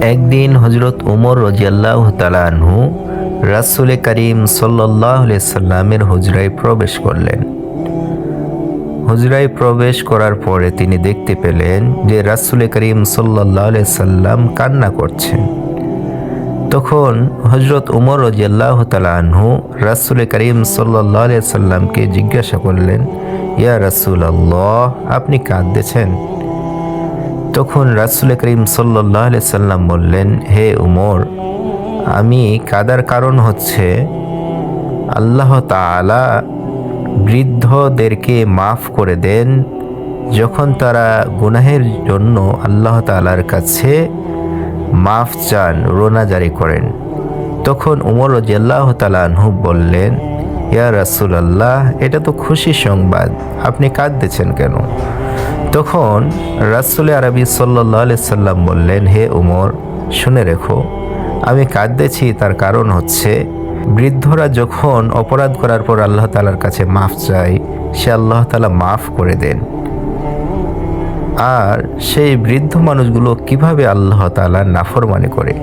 একদিন হজরত উমর রাদিয়াল্লাহু তাআলা আনহু রাসূল করিম সাল্লাল্লাহু আলাইহি সাল্লামের হুজরায় প্রবেশ করলেন। হুজরায় প্রবেশ করার পরে তিনি দেখতে পেলেন যে রাসূল করিম সাল্লাল্লাহু আলাইহি সাল্লাম কান্না করছেন। তখন হজরত উমর রাদিয়াল্লাহু তাআলা আনহু রাসূল করিম সাল্লাল্লাহু আলাইহি সাল্লামকে জিজ্ঞাসা করলেন, ইয়া রাসূলুল্লাহ, আপনি কাঁদতেছেন? তখন রাসূল করিম সাল্লাল্লাহু আলাইহি সাল্লাম বললেন, হে উমর, আমি কাদার কারণ হচ্ছে আল্লাহ তাআলা বৃদ্ধদেরকে মাফ করে দেন যখন তারা গুনাহের জন্য আল্লাহ তাআলার কাছে মাফ চান, রোনা জারি করেন। তখন উমর রাদিয়াল্লাহু তাআলা আনহু বললেন, ইয়া রাসূলুল্লাহ, এটা তো খুশির সংবাদ, আপনি কাঁদতেছেন কেন? তখন রাসূল আরবি সাল্লাল্লাহু আলাইহি সাল্লাম বললেন, হে উমর, শুনে রেখো, আমি কাঁদতেছি তার কারণ হচ্ছে বৃদ্ধরা যখন অপরাধ করার পর আল্লাহ তাআলার কাছে মাফ চায়, সে আল্লাহ তাআলা মাফ করে দেন। আর সেই বৃদ্ধ মানুষগুলো কিভাবে আল্লাহ তাআলার নাফরমানি করে।